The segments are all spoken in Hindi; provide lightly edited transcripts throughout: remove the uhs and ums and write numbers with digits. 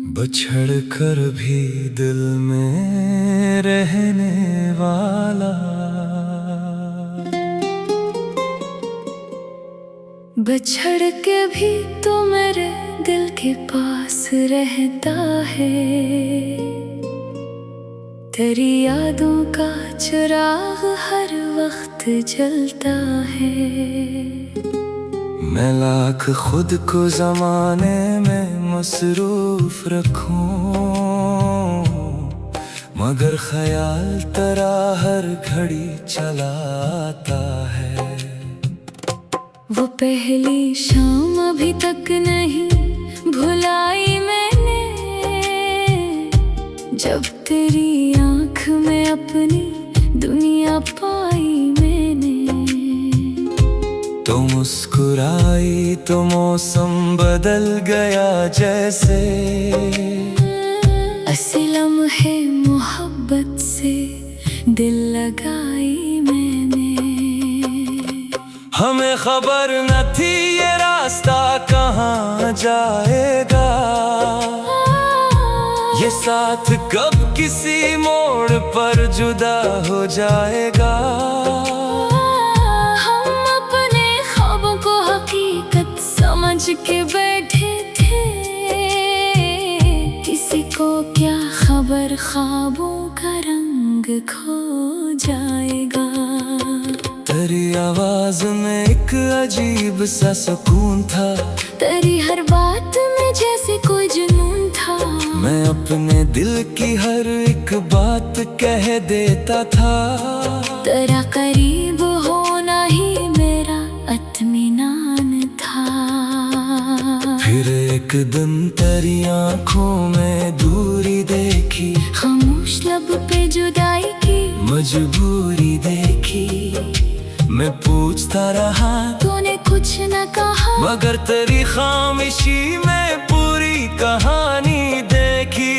बछड़ कर भी दिल में रहने वाला, बछड़ के भी तो मेरे दिल के पास रहता है। तेरी यादों का चिराग हर वक्त जलता है। मैं लाख खुद को ज़माने में मसरूफ रखूं, मगर ख्याल तेरा हर घड़ी चलाता है। वो पहली शाम अभी तक नहीं भुलाई मैंने, जब तेरी आँख में अपनी दुनिया पाई मैंने। तो मुस्कुराई तो मौसम बदल गया जैसे, ऐसे लम्हे मोहब्बत से दिल लगाई मैंने। हमें खबर न थी ये रास्ता कहाँ जाएगा, ये साथ कब किसी मोड़ पर जुदा हो जाएगा। समझ के बैठे थे, किसी को क्या खबर ख्वाबों का रंग खो जाएगा। तेरी आवाज में एक अजीब सा सुकून था, तेरी हर बात में जैसे कोई जुनून था। मैं अपने दिल की हर एक बात कह देता था। तेरा करीब होना ही मेरा इत्मीनान था। फिर एक दिन तेरी आँखों में दूरी देखी, खामोश लब पे जुदाई की मजबूरी देखी। मैं पूछता रहा तूने कुछ न कहा, मगर तेरी खामोशी में पूरी कहानी देखी।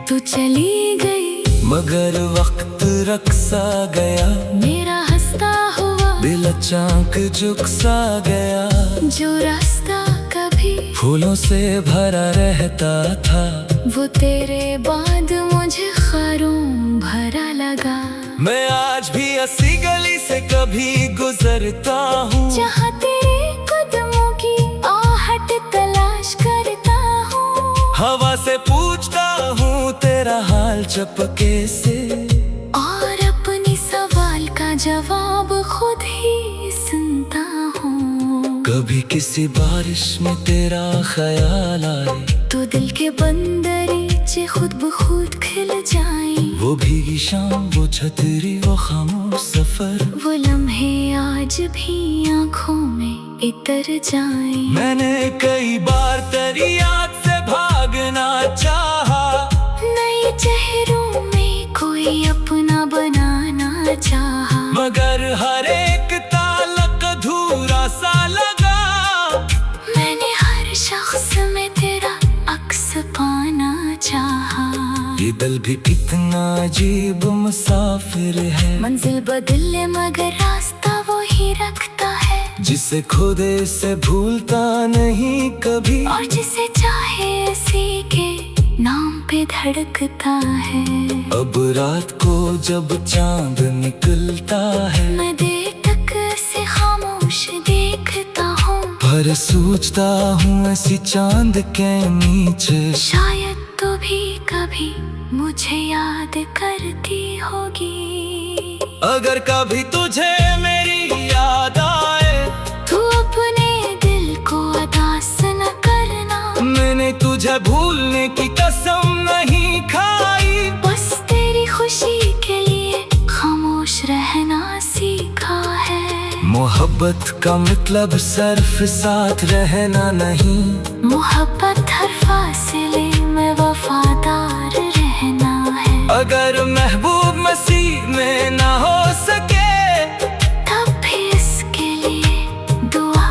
तू चली गई मगर वक्त रक्सा गया, मेरा हंसता हुआ दिल अचानक झुक सा गया। जो रास्ता कभी फूलों से भरा रहता था, वो तेरे बाद मुझे खारों भरा लगा। मैं आज भी ऐसी गली से कभी गुजरता हूँ, जहाँ तेरे कदमों की आहट तलाश करता हूँ। हवा से पूछता हूँ तेरा हाल चपके से, और अपनी सवाल का जवाब खुद ही सुनता हूँ। कभी किसी बारिश में तेरा ख्याल आए, तो दिल के बंदरीचे खुद ब खुद खिल जाए। वो भीगी शाम, वो छतरी, वो खामोश सफर, वो लम्हे आज भी आँखों में इतर जाए। मैंने कई बार तेरी याद से भागना चाहा, नए चेहरों में कोई अपना बनाना चाहा। मगर हर एक ताल्लुक अधूरा सा लगा। मैंने हर शख्स में तेरा अक्स पाना चाहा। ये दिल भी कितना अजीब मुसाफिर है, मंजिल बदले मगर रास्ता वो ही रखता है। जिसे खुद से भूलता नहीं कभी, और जिसे चाहे इसी के नाम पे धड़कता है। अब रात को जब चांद निकलता है, मैं देर से खामोश देखता हूँ, पर सोचता हूँ ऐसी चांद के नीचे शायद तू भी कभी मुझे याद करती होगी। अगर कभी तुझे मेरी याद आए, तू अपने दिल को उदास न करना। मैंने तुझे भूलने की कसम नहीं खाई, बस तेरी खुशी के लिए खामोश रहना सीखा है। मोहब्बत का मतलब सिर्फ साथ रहना नहीं, मोहब्बत हर फासले में वफादार रहना है। अगर महबूब मसीह में ना हो सके, तब भी इसके लिए दुआ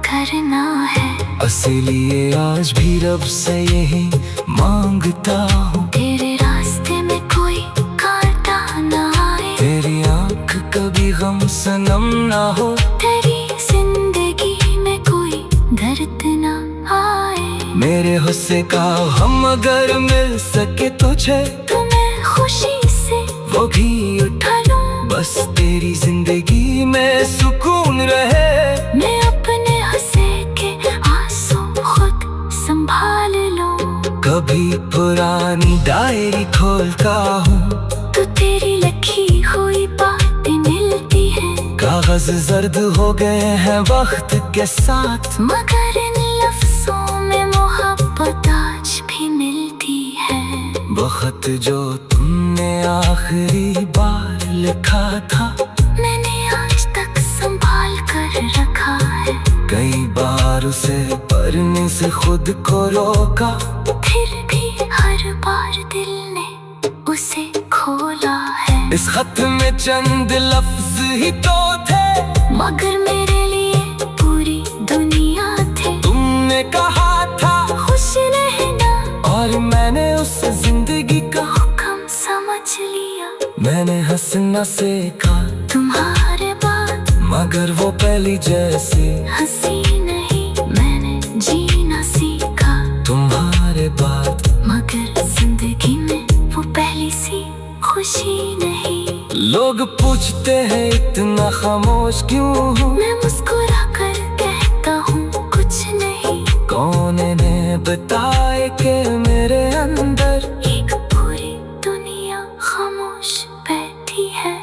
करना है। इसीलिए आज भी रब से यही मांगता हूँ, तेरे रास्ते में कोई कांटा ना आए, तेरी आँख कभी गम सनम ना हो, तेरी जिंदगी में कोई दर्द ना आए। मेरे हुस्से का हम अगर मिल सके तुझे, तो मैं खुशी से वो भी उठा लूं। बस तेरी जिंदगी में सुकून रहे। मैं अपने हंसे के आंसू खुद संभाल लूं। कभी पुरानी डायरी खोलता हूँ तो तेरी लिखी हुई बातें मिलती हैं। कागज जर्द हो गए हैं वक्त के साथ, मगर इन लफ्जों में मोहब्बत आज भी मिलती है। वो खत जो तुमने आखिरी बार लिखा था, मैंने आज तक संभाल कर रखा है। कई बार उसे पढ़ने से खुद को रोका, फिर भी हर बार दिल ने उसे खोला है। इस खत में चंद लफ्ज ही तो थे, मगर मेरे लिए पूरी दुनिया थे। तुमने कहा था खुश रहना, और मैंने उस जिंदगी का हुक्म समझ लिया। मैंने हंसना सीखा तुम्हारे बाद, मगर वो पहली जैसी हंसी नहीं मैंने जीना सीखा। तुम्हारे बाद, मगर जिंदगी में वो पहली सी खुशी नहीं। लोग पूछते हैं इतना खामोश क्यों हूँ, मैं मुस्कुरा कर कहता हूँ कुछ नहीं। कौन ने बताए कि मेरे अंदर एक पूरी दुनिया खामोश बैठी है।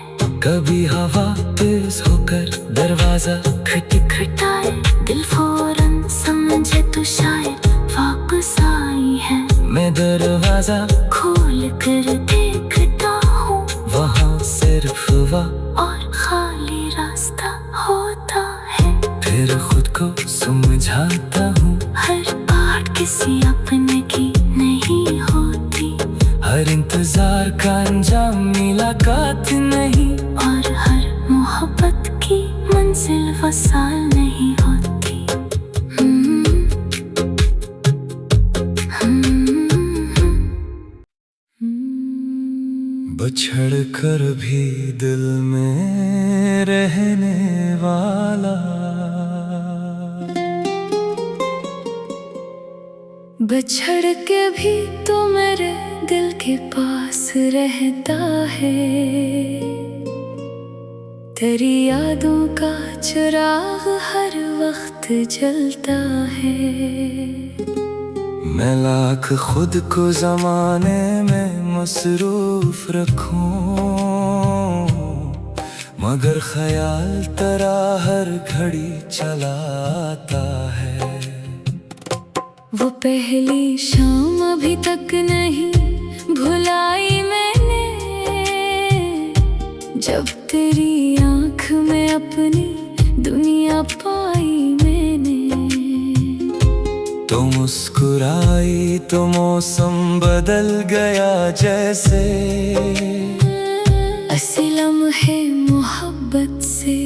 कभी हवा तेज होकर दरवाजा खटखटाए, दिल फौरन समझे तो शायद वापस आई है। मैं दरवाजा खोल कर देखता हूँ, वहाँ सिर्फ और खाली रास्ता होता है। फिर खुद को समझाता हूँ, हर बात किसी अपने की नहीं होती। हर इंतजार का अंजाम मुलाकात नहीं, और हर मोहब्बत की मंजिल वसाल नहीं होती। बछड़ कर भी दिल में रहने वाला, बछड़ के भी तो मेरे दिल के पास रहता है। तेरी यादों का चिराग हर वक्त जलता है। मैं लाख खुद को जमाने में मसरूफ रखूं, मगर ख्याल तेरा हर घड़ी चलाता है। वो पहली शाम अभी तक नहीं भुलाई मैंने, जब तेरी आँख में अपनी दुनिया पाई मैंने। तो मुस्कुराई तो मौसम बदल गया जैसे, ऐसे लम्हे मोहब्बत से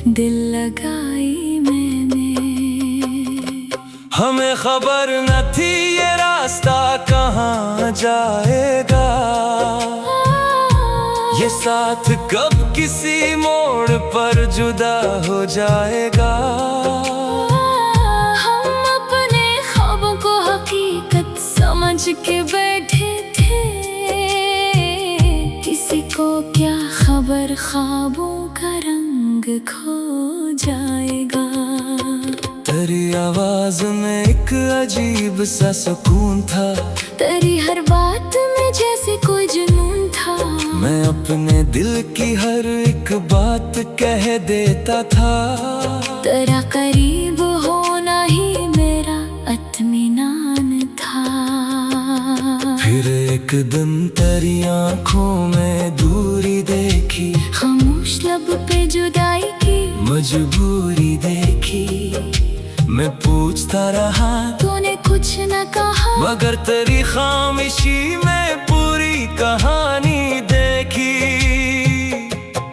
दिल लगाई मैंने। हमें खबर न थी ये रास्ता कहाँ जाएगा, ये साथ कब किसी मोड़ पर जुदा हो जाएगा। हम अपने ख्वाबों को हकीकत समझ के बैठे थे, किसी को क्या खबर ख्वाबों का रंग खो जाएगा। तेरी आवाज में एक अजीब सा सुकून था, तेरी हर बात में जैसे कोई जुनून था। मैं अपने दिल की हर एक बात कह देता था। तेरा करीब होना ही मेरा इत्मीनान था। फिर एक दिन तेरी आँखों में दूरी देखी, खामोश लब पे जुदाई की मजबूरी देखी। मैं पूछता रहा, तूने कुछ न कहा, मगर तेरी खामोशी में पूरी कहानी देखी।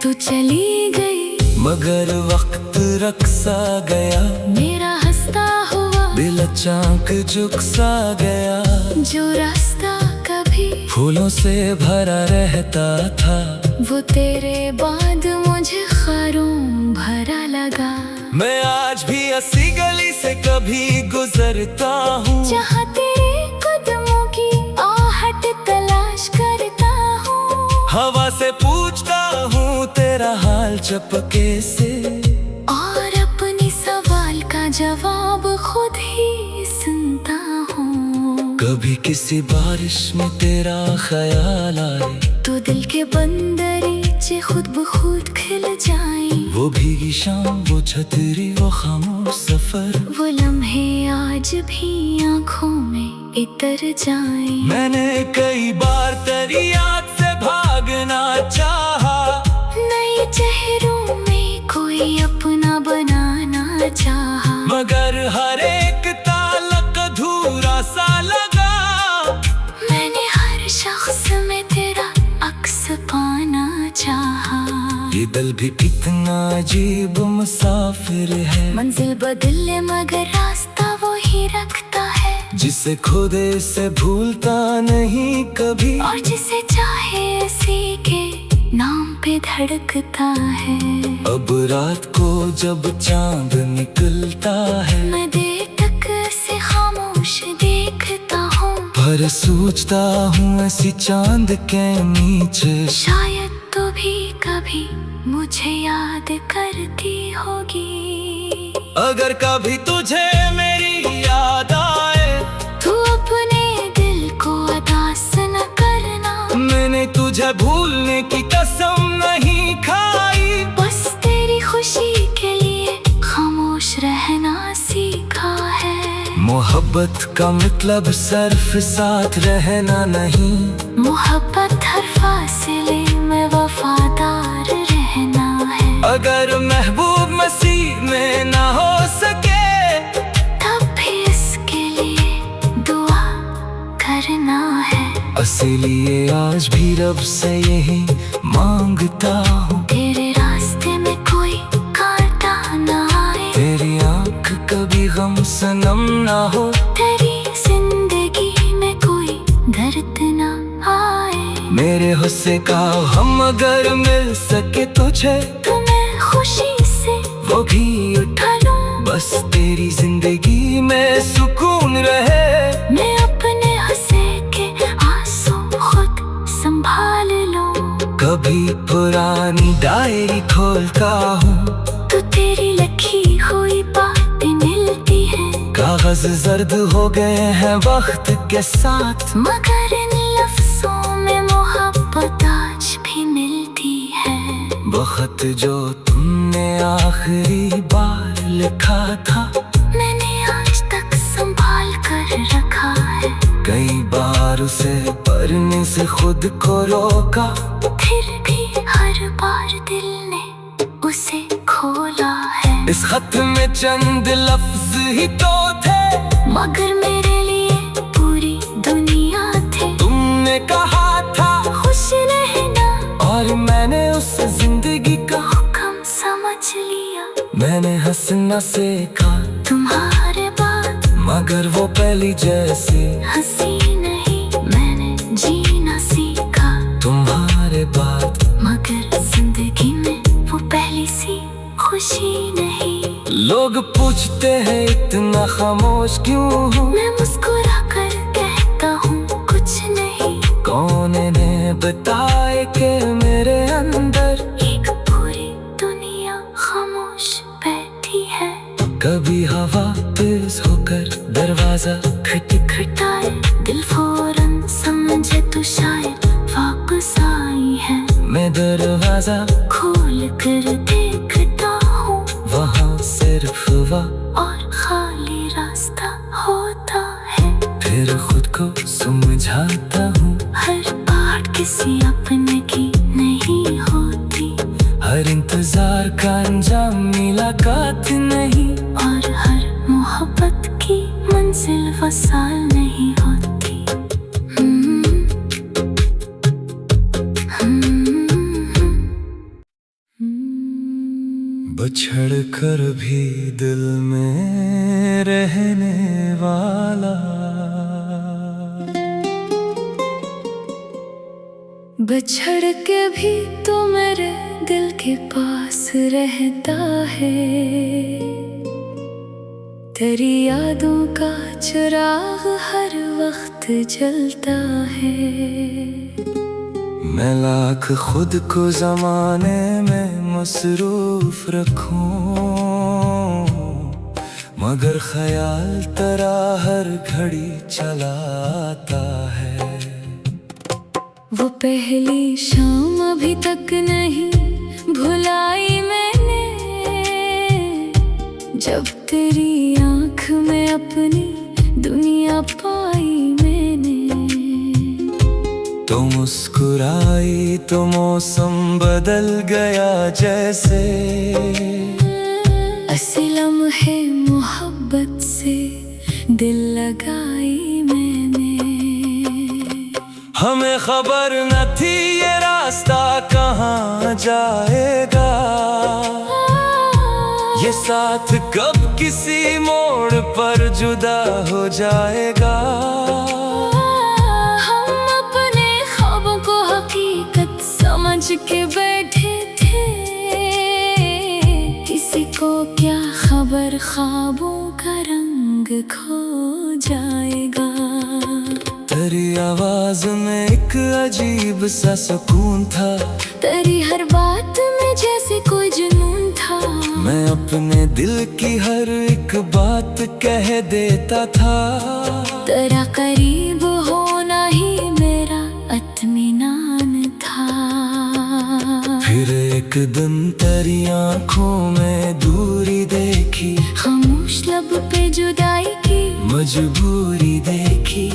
तू चली गई, मगर वक्त रक्सा गया, मेरा हंसता हुआ दिल अचानक झुक सा गया। जो रास्ता कभी फूलों से भरा रहता था, वो तेरे बाद मुझे खारों भरा लगा। मैं आज भी ऐसी गली से कभी गुजरता हूँ, जहाँ चपके से, और अपनी सवाल का जवाब खुद ही सुनता हूँ। कभी किसी बारिश में तेरा ख्याल आए तो दिल के बंदरीचे खुद ब खुद खिल जाए। वो भीगी शाम, वो छतरी, वो खामोश सफर, वो लम्हे आज भी आँखों में इतर जाए। मैंने कई बार तेरी याद से भागना चाहा, नए चेहरों में कोई अपना बनाना चाहा, मगर हर एक ताल्लुक अधूरा सा लगा। मैंने हर शख्स में तेरा अक्स पाना चाहा। ये दिल भी कितना अजीब मुसाफिर है, मंजिल बदले मगर रास्ता वो ही रखता है। जिसे खुदे से भूलता नहीं कभी, और जिसे चाहे इसी के नाम पे धड़कता है। अब रात को जब चांद निकलता है, मैं देर तक से खामोश देखता हूँ, पर सोचता हूँ ऐसी चांद के नीचे शायद तो भी कभी मुझे याद करती होगी। अगर कभी तुझे मेरी याद आए, तू अपने दिल को उदास न करना। मैंने तुझे भूलने की कसम नहीं खाई, बस तेरी खुशी के लिए खामोश रहना सीखा है। मोहब्बत का मतलब सिर्फ साथ रहना नहीं, मोहब्बत हर फासले में वफादार रहना है। अगर महबूब मसीह में ना हो सके, तब भी इसके लिए दुआ करना है। इसीलिए आज भी रब से यही मांगता हूँ, तेरे रास्ते में कोई कांटा ना आए, तेरी आँख कभी गम सनम ना हो, तेरी जिंदगी में कोई दर्द ना आए। मेरे हुस्से का हम अगर मिल सके तुझे, तो मैं खुशी से वो भी उठा लूं। बस तेरी जिंदगी में सुकून रहे, मैं अपने हंसे के आंसू खुद संभाल लूं। कभी पुरानी डायरी खोलता हूँ, तो तेरी लिखी हुई बातें मिलती हैं, कागज जर्द हो गए हैं वक्त के साथ, मगर इन लफ्जों में मोहब्बत आज भी मिलती है। वो खत जो तुमने आखिरी बार लिखा था, मैंने आज तक संभाल कर रखा है। कई बार उसे पढ़ने से खुद को रोका, फिर भी हर बार दिल ने उसे खोला है। इस खत में चंद लफ्ज ही तो थे, मगर मेरे लिए पूरी दुनिया थे। तुमने कहा था खुश रहना, और मैंने उस जिंदगी का हुक्म समझ लिया। मैंने हंसना सीखा तुम्हारे बाद, मगर वो पहली जैसी हंसी नहीं मैंने जीना सीखा। तुम्हारे बाद, मगर जिंदगी में वो पहली सी खुशी नहीं। लोग पूछते हैं इतना खामोश क्यों हूँ, मैं मुस्कुरा कर कहता हूँ कुछ नहीं। कौन ने बताए कि मेरे अंदर एक पूरी दुनिया खामोश बैठी है। कभी हवा तेज होकर दरवाजा खटखटाए, दिल फौरन समझे तो शायद वापस आई है। मैं दरवाजा खोल कर देखता हूँ, वहाँ सिर्फ और खाली रास्ता होता है। फिर खुद को समझाता हूँ, हर बात किसी अपने की नहीं होती, हर इंतजार का अंजाम मुलाकात नहीं, और हर मोहब्बत की मंजिल वसाल नहीं होती। बछड़ कर भी दिल में रहने वाला, बछड़ के भी तो मेरे दिल के पास रहता है। तेरी यादों का चिराग हर वक्त जलता है। मैं लाख खुद को जमाने में मसरूफ रखूं, मगर ख्याल तेरा हर घड़ी चलाता है। वो पहली शाम अभी तक नहीं भुलाई मैंने, जब तेरी आँख में अपनी दुनिया पाई मैंने। तो मुस्कुराई तो मौसम बदल गया जैसे, ऐसे लम्हे मोहब्बत से दिल लगाई मैंने। हमें खबर न थी ये रास्ता कहाँ जाएगा, ये साथ कब किसी मोड़ पर जुदा हो जाएगा। हम अपने ख्वाबों को हकीकत समझ के बैठे थे, किसी को क्या खबर ख्वाबों का रंग खो जाएगा। तेरी आवाज में एक अजीब सा सुकून था, तेरी हर बात में जैसे कोई जुनून था। मैं अपने दिल की हर एक बात कह देता था। तेरा करीब होना ही मेरा इत्मीनान था। फिर एक दिन तेरी आँखों में दूरी देखी, खामोश लब पे जुदाई की मजबूरी देखी।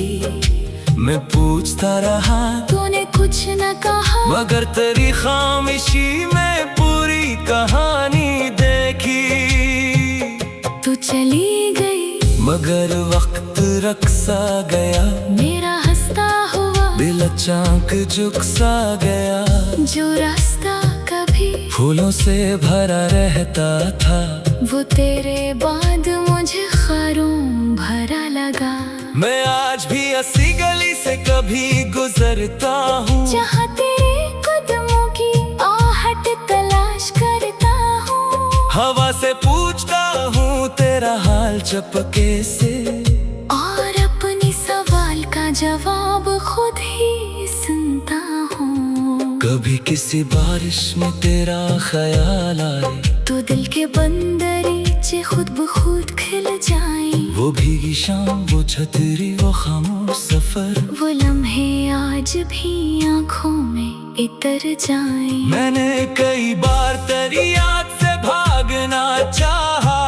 मैं पूछता रहा, तूने कुछ न कहा, मगर तेरी खामोशी में पूरी कहानी देखी। तू चली गई मगर वक्त रख सा गया, मेरा हंसता हुआ दिल अचानक झुक सा गया। जो रास्ता कभी फूलों से भरा रहता था, वो तेरे बाद मुझे खारों भरा लगा। मैं आज भी ऐसी गली से कभी गुजरता हूँ, जहाँ तेरे कदमों की आहट तलाश करता हूँ। हवा से पूछता हूँ तेरा हाल चपके से, और अपनी सवाल का जवाब खुद ही सुनता हूँ। कभी किसी बारिश में तेरा ख्याल आए, तो दिल के बंदरीचे खुद ब खुद खिल जाए। वो भीगी शाम, वो छतरी, वो खामोश सफर, वो लम्हे आज भी आँखों में इतर जाए। मैंने कई बार तेरी याद से भागना चाहा,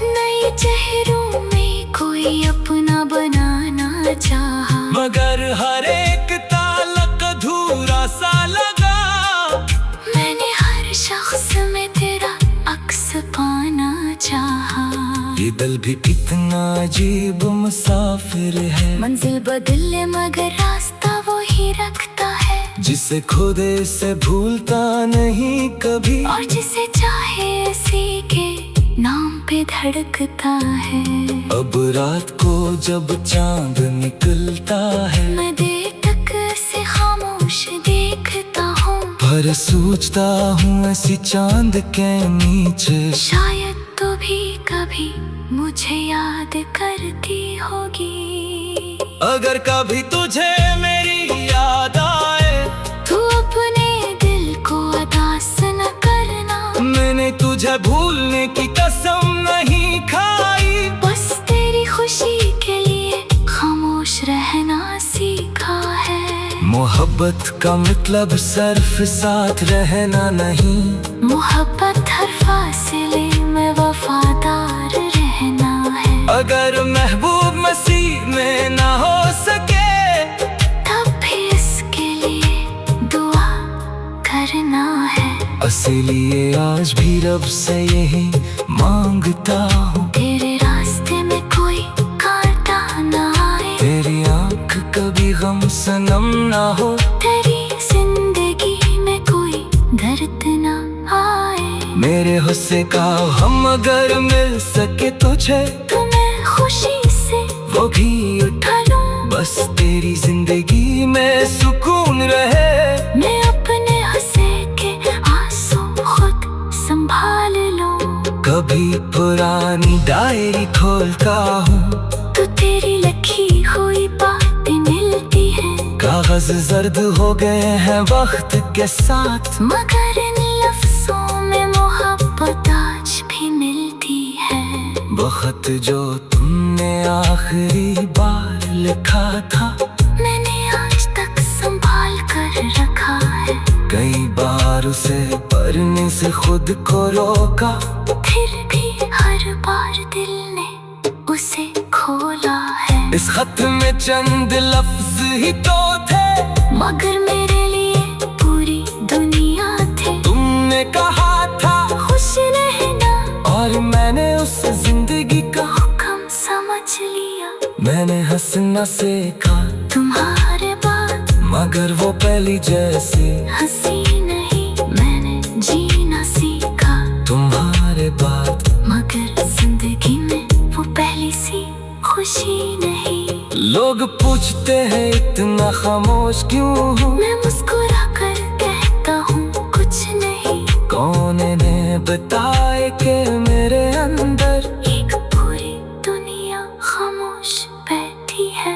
नए चेहरों में कोई अपना बनाना चाहा, मगर हर एक ताल्लुक अधूरा सा लगा। मैंने हर शख्स में तेरा अक्स पाना चाहा। ये दिल भी कितना अजीब मुसाफिर है, मंजिल बदले मगर रास्ता वो ही रखता है। जिसे खुदे से भूलता नहीं कभी, और जिसे चाहे इसी के नाम पे धड़कता है। अब रात को जब चांद निकलता है, मैं बेटक से खामोश देखता हूँ, पर सोचता हूँ ऐसी चांद के नीचे शायद तो भी कभी मुझे याद करती होगी। अगर कभी तुझे मेरी याद आए, तू अपने दिल को उदास न करना, मैंने तुझे भूलने की कसम नहीं खाई। बस तेरी खुशी के लिए खामोश रहना सीखा है। मोहब्बत का मतलब सिर्फ साथ रहना नहीं, मोहब्बत हर फासले में वफादार रहना है। अगर महबूब मसीह में ना हो सके, तब भी इसके लिए दुआ करना है। इसीलिए आज भी रब से यही मांगता हूँ, तेरे रास्ते में कोई कांटा ना आए, तेरी आँख कभी गम सनम ना हो, तेरी जिंदगी में कोई दर्द ना आए। मेरे हुस्से का हम अगर मिल सके तुझे, तो मैं खुशी से वो भी उठा लूं। बस तेरी जिंदगी में सुकून रहे, मैं अपने हंसे के आंसू खुद संभाल लूं। कभी पुरानी डायरी खोलता हूँ, तो तेरी लिखी हुई बातें मिलती हैं, कागज जर्द हो गए हैं वक्त के साथ, मगर इन लफ्जों में वो खत जो तुमने आखिरी बार लिखा था, मैंने आज तक संभाल कर रखा है। कई बार उसे पढ़ने से खुद को रोका, फिर भी हर बार दिल ने उसे खोला है। इस खत में चंद लफ्ज ही तो थे, मगर मेरे लिए पूरी दुनिया थे। तुमने कहा था खुश रहना, और मैंने उस जिंदगी का हुक्म समझ लिया। मैंने हंसना सीखा तुम्हारे बाद, मगर वो पहली जैसी हंसी नहीं, मैंने जीना सीखा। तुम्हारे बाद, मगर जिंदगी में वो पहली सी खुशी नहीं। लोग पूछते हैं इतना खामोश क्यों हूँ, मैं मुस्कुरा कर कहता हूँ कुछ नहीं। कौन ने बताए कि मेरे अंदर एक पूरी दुनिया खामोश बैठी है।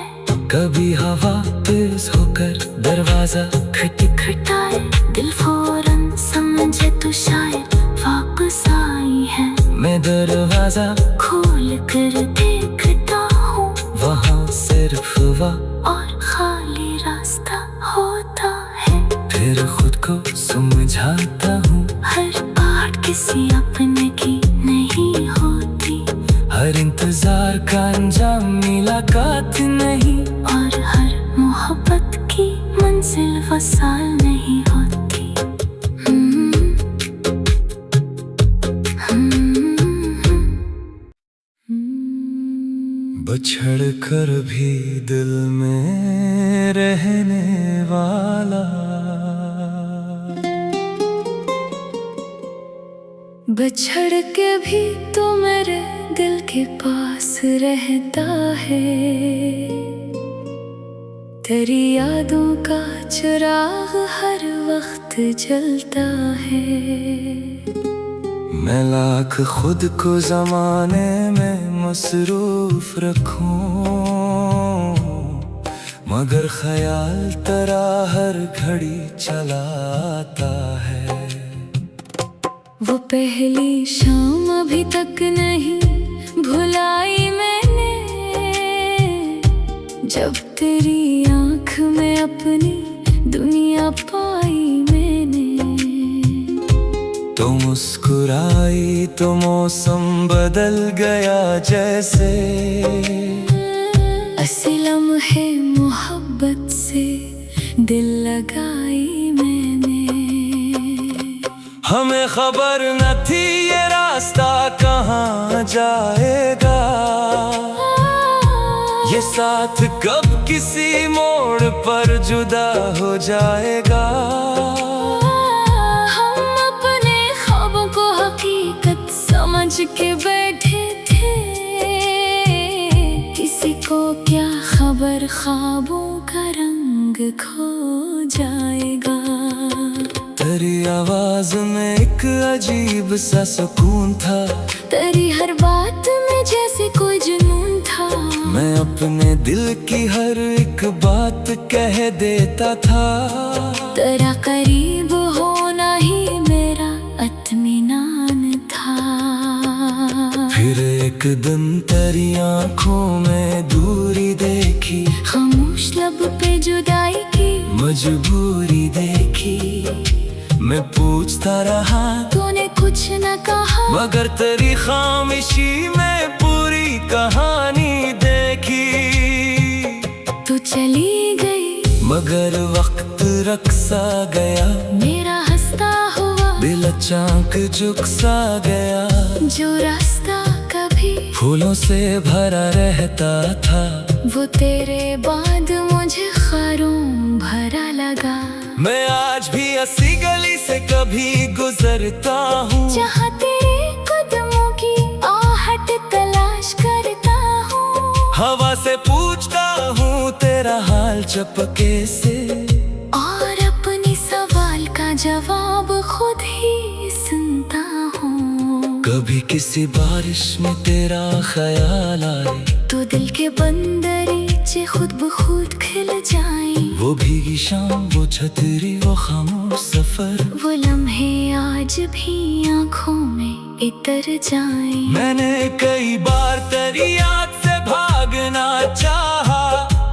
कभी हवा तेज होकर दरवाजा खटखटाए, दिल फौरन समझे तो शायद वापस आई है। मैं दरवाजा खोल कर देखता हूँ, वहाँ सिर्फ और खाली रास्ता होता है। फिर खुद को समझाता हूँ, हर बात किसी अपने की नहीं होती, हर इंतजार का अंजाम मुलाकात नहीं, और हर मोहब्बत की मंजिल वसाल नहीं होती। बछड़ कर भी दिल में रहने वाला, बछड़ के भी तो मेरे दिल के पास रहता है। तेरी यादों का चिराग हर वक्त जलता है। मैं लाख खुद को जमाने में मसरूफ रखूं, मगर ख्याल तेरा हर घड़ी चलाता है। वो पहली शाम अभी तक नहीं भुलाई मैंने, जब तेरी आँख में अपनी दुनिया पाई मैंने। तो मुस्कुराई तो मौसम बदल गया जैसे, ऐसे लम्हे मोहब्बत से दिल लगाई मैंने। हमें खबर न थी ये रास्ता कहाँ जाएगा, ये साथ कब किसी मोड़ पर जुदा हो जाएगा। हम अपने ख्वाबों को हकीकत समझ के बैठे थे, किसी को क्या खबर ख्वाबों का रंग खो जाएगा। तेरी आवाज में एक अजीब सा सुकून था, तेरी हर बात में जैसे कोई जुनून था। मैं अपने दिल की हर एक बात कह देता था, तेरा करीब होना ही मेरा इत्मीनान था। फिर एक दिन तेरी आंखों में दूरी देखी, खामोश लब पे जुदाई की मजबूरी देखी। मैं पूछता रहा, तूने कुछ न कहा, मगर तेरी खामोशी में पूरी कहानी देखी। तू चली गई, मगर वक्त रख सा गया, मेरा हंसता हुआ दिल अचानक झुक सा गया। जो रास्ता कभी फूलों से भरा रहता था, वो तेरे बाद मुझे खारों भरा लगा। मैं आज भी ऐसी गली से कभी गुजरता हूँ, जहाँ तेरे कदमों की आहट तलाश करता हूँ। हवा से पूछता हूँ तेरा हाल चपके से, और अपनी सवाल का जवाब खुद ही सुनता हूँ। कभी किसी बारिश में तेरा ख्याल आए, तो दिल के बंदरीचे खुद ब खुद खिल जाएं। वो भीगी शाम, वो छतरी, वो खामोश सफर, वो लम्हे आज भी आँखों में इतर जाएं। मैंने कई बार तेरी याद से भागना चाहा,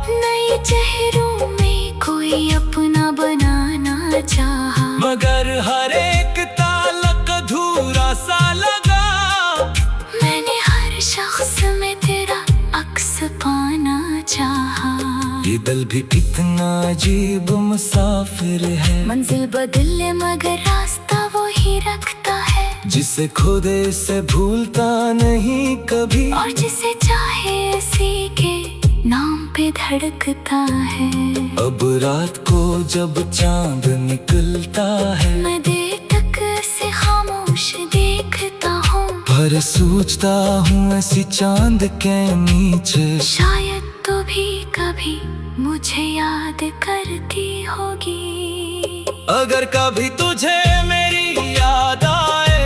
नए चेहरों में कोई अपना बनाना चाहा, मगर हर एक ताल्लुक अधूरा सा लगा। मैंने हर शख्स में तेरा अक्स पाना चाहा। ये दिल भी कितना अजीब मुसाफिर है, मंजिल बदले मगर रास्ता वो ही रखता है, जिसे खुदे से भूलता नहीं कभी, और जिसे चाहे इसी के नाम पे धड़कता है। अब रात को जब चांद निकलता है, मैं देर तक से खामोश देखता हूँ, पर सोचता हूँ ऐसी चांद के नीचे शायद तो भी कभी मुझे याद करती होगी। अगर कभी तुझे मेरी याद आए,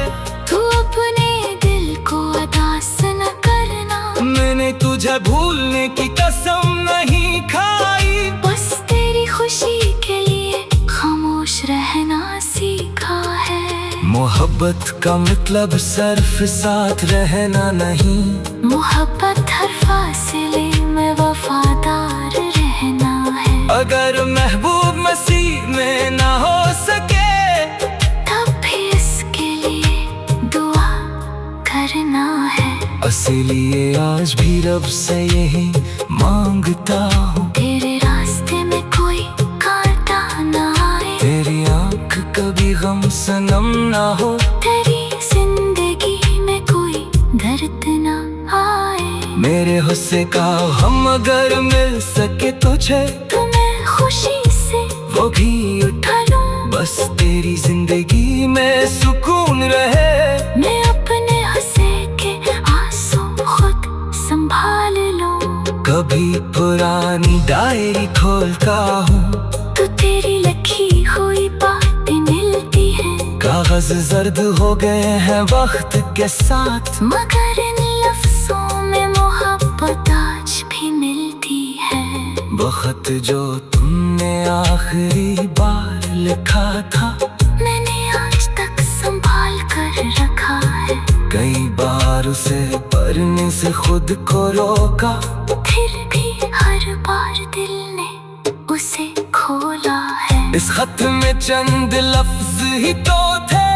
तू अपने दिल को उदास न करना, मैंने तुझे भूलने की कसम नहीं खाई, बस तेरी खुशी के लिए खामोश रहना सीखा है। मोहब्बत का मतलब सिर्फ साथ रहना नहीं, मोहब्बत हर फासले में वफादार रहना है। अगर महबूब मसीह में ना हो सके, तब भी इसके लिए दुआ करना है। इसीलिए आज भी रब से यही मांगता हूँ, तेरे रास्ते में कोई कांटा ना आए, तेरी आँख कभी गम सनम ना हो, तेरी जिंदगी में कोई दर्द ना आए। मेरे हुस्से का हम अगर मिल सके तुझे, तो मैं खुशी से वो भी उठा लूं, बस तेरी जिंदगी में सुकून रहे, मैं अपने हंसे के आंसू खुद संभाल लूं। कभी पुरानी डायरी खोलता हूँ, तो तेरी लिखी हुई बातें मिलती हैं, कागज जर्द हो गए हैं वक्त के साथ, मगर इन लफ्जों में मोहब्बत आज भी मिलती है। वो खत जो तुमने आखिरी बार लिखा था, मैंने आज तक संभाल कर रखा है, कई बार उसे पढ़ने से खुद को रोका, फिर भी हर बार दिल ने उसे खोला है। इस खत में चंद लफ्ज ही तो थे,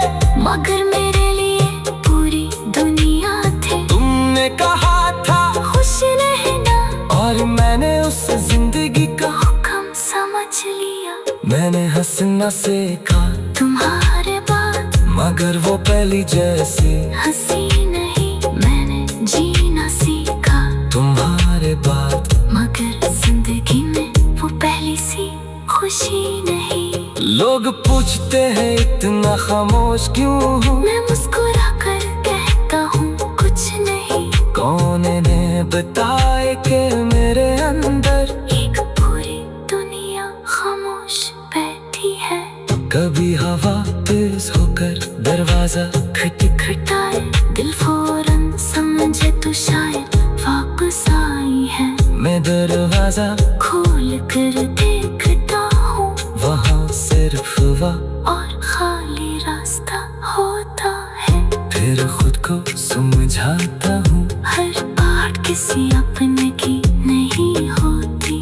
मगर मेरे लिए पूरी दुनिया थे। तुमने कहा था खुश रहना, और मैंने उस जिंदगी का हुक्म समझ लिया। मैंने हंसना सीखा तुम्हारे बाद मगर वो पहली जैसी हंसी नहीं, मैंने जीना सीखा तुम्हारे बाद, मगर जिंदगी में वो पहली सी खुशी नहीं। लोग पूछते हैं इतना खामोश क्यों हूँ, मैं मुस्कुरा कर कहता हूँ कुछ नहीं, कौन ने बताए कि मेरे अंदर एक पूरी दुनिया खामोश बैठी है। कभी हवा तेज होकर दरवाजा खटखटाए, दिल फौरन समझे तो शायद वापस आई है। मैं दरवाजा खोल कर देखता हूँ, वहाँ सिर्फ और खाली रास्ता होता है। फिर खुद को समझाता हूँ, हर बात किसी अपने की नहीं होती,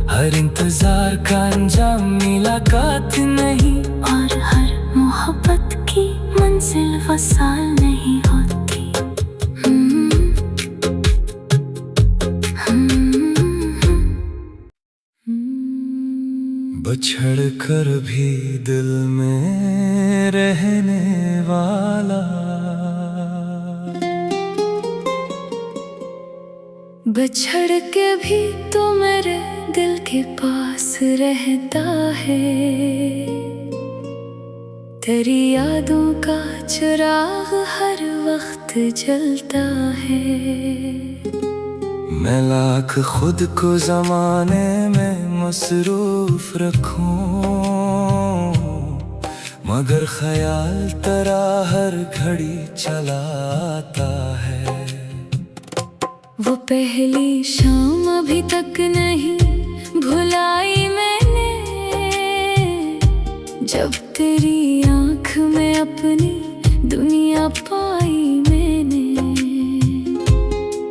हर इंतजार का अंजाम मुलाकात नहीं, और हर मोहब्बत की मंजिल वसाल नहीं होती। बछड़ कर भी दिल में रहने वाला, बछड़ के भी तो मेरे दिल के पास रहता है। तेरी यादों का चिराग हर वक्त जलता है। मैं लाख खुद को जमाने में मसरूफ रखूं, मगर ख्याल तेरा हर घड़ी चलाता है। वो पहली शाम अभी तक नहीं भुलाई मैंने, जब तेरी आँख में अपनी दुनिया पाई मैंने।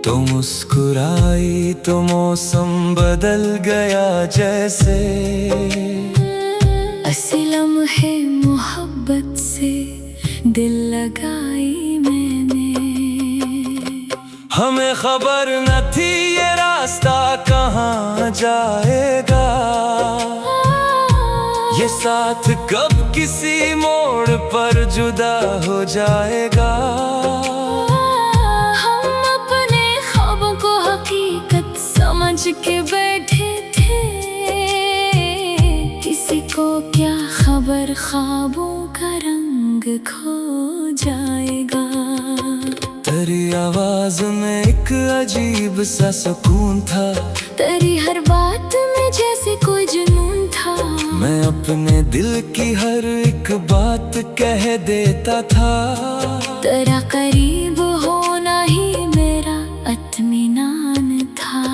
तो मुस्कुराई तो मौसम बदल गया जैसे, ऐसे लम्हे मोहब्बत से दिल लगाई मैंने। हमें खबर न थी ये रास्ता कहाँ जाएगा, ये साथ कब किसी मोड़ पर जुदा हो जाएगा। हम अपने ख्वाबों को हकीकत समझ के बैठे थे, किसी को क्या खबर ख्वाबों का रंग खो जाएगा। तेरी आवाज में एक अजीब सा सुकून था, तेरी हर बात में जैसे कोई जुनून था। मैं अपने दिल की हर एक बात कह देता था। तेरा करीब होना ही मेरा इत्मीनान था।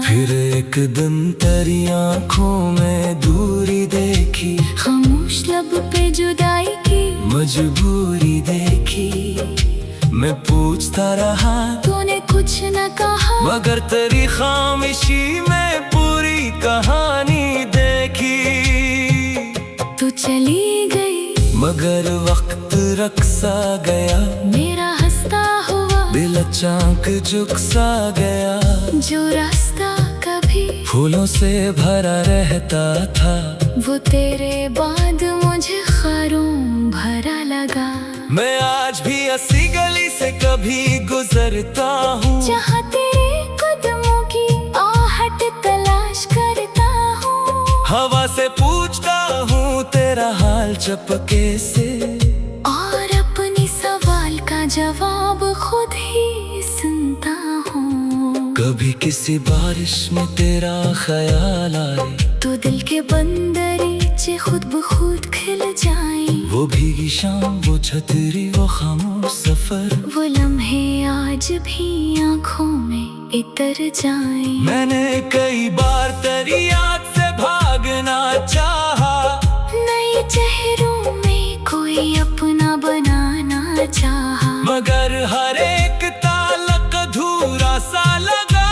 फिर एक दिन तेरी आँखों में दूरी देखी, खामोश लब पे जुदाई की मजबूरी देखी। मैं पूछता रहा, तूने कुछ न कहा, मगर तेरी खामोशी में पूरी कहानी देखी। तू चली गई मगर वक्त रक्सा गया, मेरा हंसता हुआ दिल अचानक झुक सा गया। जो रास्ता कभी फूलों से भरा रहता था, वो तेरे बाद मुझे खारों भरा लगा। मैं आज भी ऐसी गली से कभी गुजरता हूँ, जहाँ तेरे कदमों की आहट तलाश करता हूँ। हवा से पूछता हूँ तेरा हाल चपके से, और अपनी सवाल का जवाब खुद ही सुनता हूँ। कभी किसी बारिश में तेरा ख्याल आए, तो दिल के बंदरीचे खुद ब खुद खिल जाए। वो भीगी शाम, वो छतरी, वो खामोश सफर, वो लम्हे आज भी आँखों में इतर जाए। मैंने कई बार तेरी याद से भागना चाहा, नए चेहरों में कोई अपना बनाना चाहा, मगर हर एक ताल्लुक अधूरा सा लगा।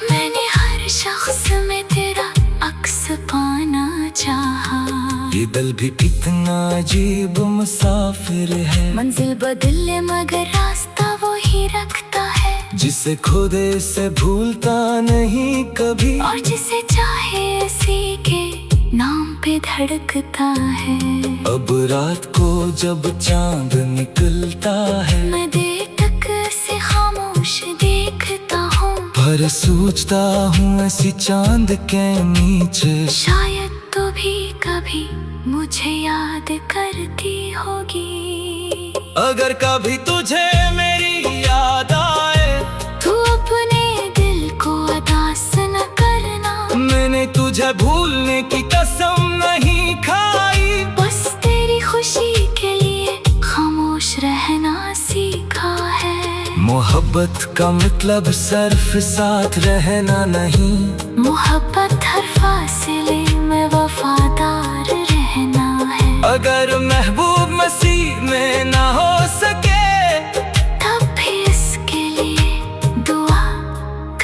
मैंने हर शख्स में तेरा अक्स पाना चाहा। ये दिल भी कितना अजीब मुसाफिर है, मंजिल बदले मगर रास्ता वो ही रखता है। जिसे खुदे से भूलता नहीं कभी, और जिसे चाहे इसी के नाम पे धड़कता है। अब रात को जब चांद निकलता है, मैं बेटक से खामोश देखता हूँ, पर सोचता हूँ ऐसी चांद के नीचे शायद तो भी कभी मुझे याद करती होगी। अगर कभी तुझे मेरी याद आए, तू अपने दिल को उदास न करना, मैंने तुझे भूलने की कसम नहीं खाई। बस तेरी खुशी के लिए खामोश रहना सीखा है। मोहब्बत का मतलब सिर्फ साथ रहना नहीं, मोहब्बत हर फासले में वफादार रहना है। अगर महबूब मसीह में ना हो सके, तब भी इसके लिए दुआ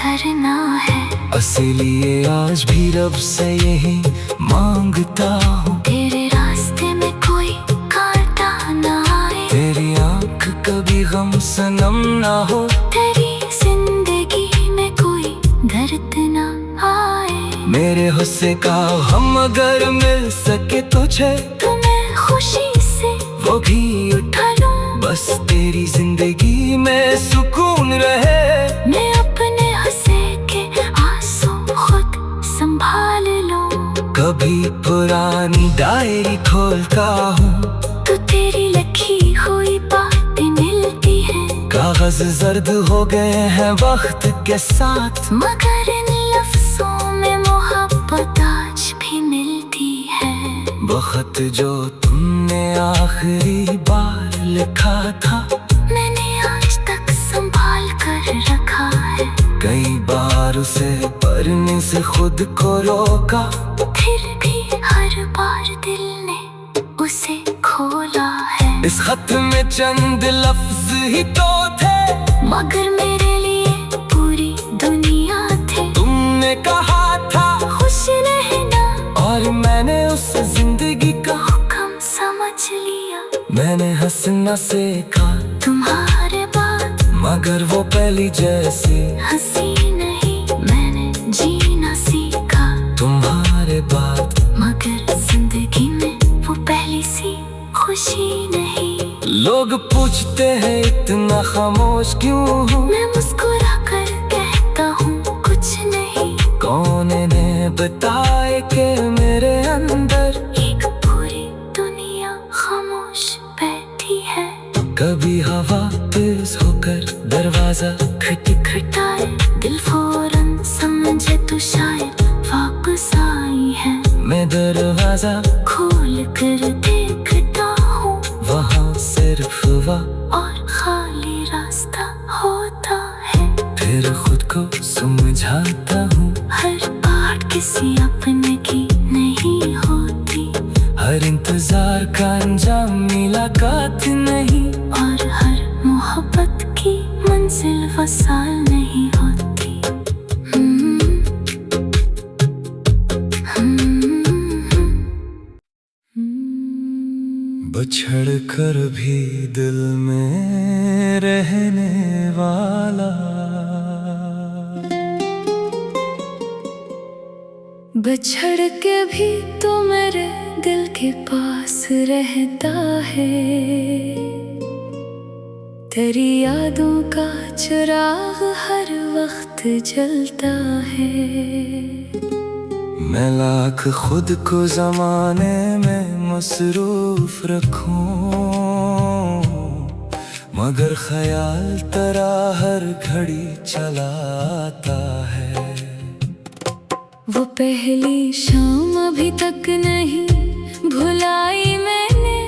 करना है। इसीलिए आज भी रब से यही मांगता हूँ, तेरे रास्ते में कोई कांटा ना आए, तेरी आँख कभी गम सनम ना हो, तेरी जिंदगी में कोई दर्द ना आए। मेरे हुस्से का हम अगर मिल सके तुझे, तो मैं खुशी से वो भी उठा लूं। बस तेरी जिंदगी में सुकून रहे, मैं अपने हंसे के आंसू खुद संभाल लूं। कभी पुरानी डायरी खोलता हूँ, तो तेरी लिखी हुई बातें मिलती हैं, कागज जर्द हो गए हैं वक्त के साथ, मगर इन लफ्जों में मोहब्बत आज भी मिलती है। वक्त जो तुमने आखिरी बार लिखा था, मैंने आज तक संभाल कर रखा है। कई बार बार उसे पढ़ने से खुद को रोका, फिर भी हर बार दिल ने उसे खोला है। इस खत में चंद लफ्ज ही तो थे, मगर मेरे लिए पूरी दुनिया थे। तुमने कहा था खुश रहना, और मैंने उस जिंदगी का हुक्म समझ लिया। मैंने हंसना सीखा तुम्हारे बाद, मगर वो पहली जैसी हंसी नहीं, मैंने जीना सीखा तुम्हारे बाद। मगर जिंदगी में वो पहली सी खुशी नहीं। लोग पूछते हैं इतना खामोश क्यों हूँ, मैं मुस्कुरा कर कहता हूँ कुछ नहीं। कौन ने बताए कि मेरे अंदर एक पूरी दुनिया खामोश बैठी है। कभी हवा तेज होकर दरवाजा खटखटाए, दिल फौरन समझे तो शायद वापस आई है। मैं दरवाजा खोल कर देखता हूँ, वहाँ सिर्फ और खाली रास्ता होता है। फिर खुद को समझाता हूँ, हर बात किसी अपने की नहीं होती, हर इंतजार का अंजाम मुलाकात नहीं, और हर मोहब्बत की मंजिल वसाल नहीं होती। बछड़ कर भी दिल में रहने वाला, बछड़ के भी तो मेरे दिल के पास रहता है। तेरी यादों का चिराग हर वक्त जलता है। मैं लाख खुद को जमाने में मसरूफ रखूं, मगर ख्याल तेरा हर घड़ी चलाता है। वो पहली शाम अभी तक नहीं भुलाई मैंने,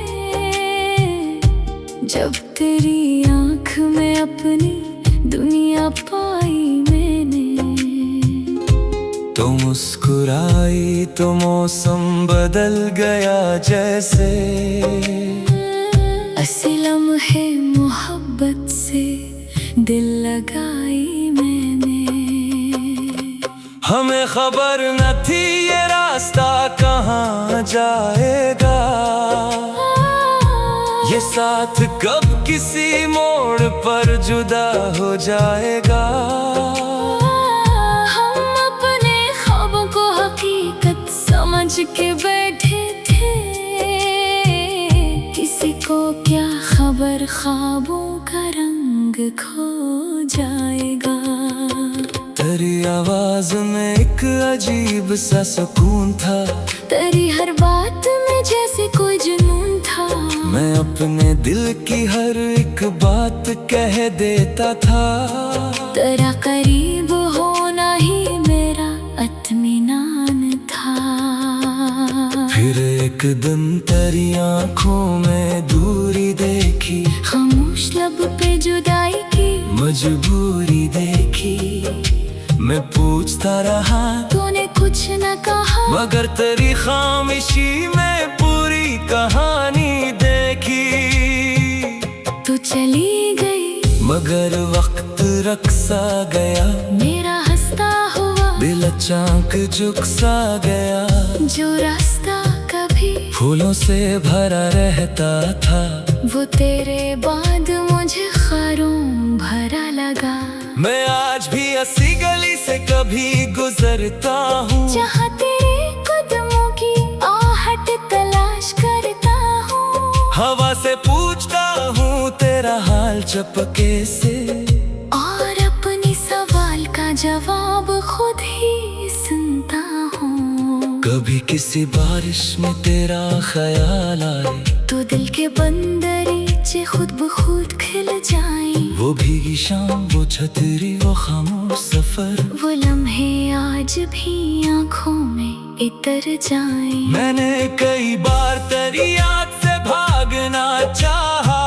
जब तेरी आँख में अपनी दुनिया पाई मैंने। तो मुस्कुराई तो मौसम बदल गया जैसे, ऐसे लम्हे मोहब्बत से दिल लगाई मैंने। हमें खबर न थी ये रास्ता कहाँ जाएगा, ये साथ कब किसी मोड़ पर जुदा हो जाएगा। हम अपने ख्वाबों को हकीकत समझ के बैठे थे, किसी को क्या खबर ख्वाबों का रंग खो जाएगा। तेरी आवाज में एक अजीब सा सुकून था, तेरी हर बात में जैसे कोई जुनून था। मैं अपने दिल की हर एक बात कह देता था, तेरा करीब होना ही मेरा इत्मीनान था। फिर एक दिन तेरी आँखों में दूरी देखी, खामोश लब पे जुदाई की मजबूरी देखी। मैं पूछता रहा, तूने कुछ न कहा, मगर तेरी खामोशी में पूरी कहानी देखी। तू चली गई, मगर वक्त रख सा गया, मेरा हंसता हुआ दिल अचानक झुक सा गया। जो रास्ता कभी फूलों से भरा रहता था, वो तेरे बाद मुझे खारों भरा लगा। मैं आज भी ऐसी गली से कभी गुजरता हूँ, जहाँ तेरे कदमों की आहट तलाश करता हूँ। हवा से पूछता हूँ तेरा हाल चपके से, और अपनी सवाल का जवाब खुद ही सुनता हूँ। कभी किसी बारिश में तेरा ख्याल आए, तो दिल के बंदरीचे खुद ब खुद खिल जाए। वो भीगी शाम, वो छतरी, वो खामोश सफर, वो लम्हे आज भी आँखों में इतर जाए। मैंने कई बार तेरी याद से भागना चाहा,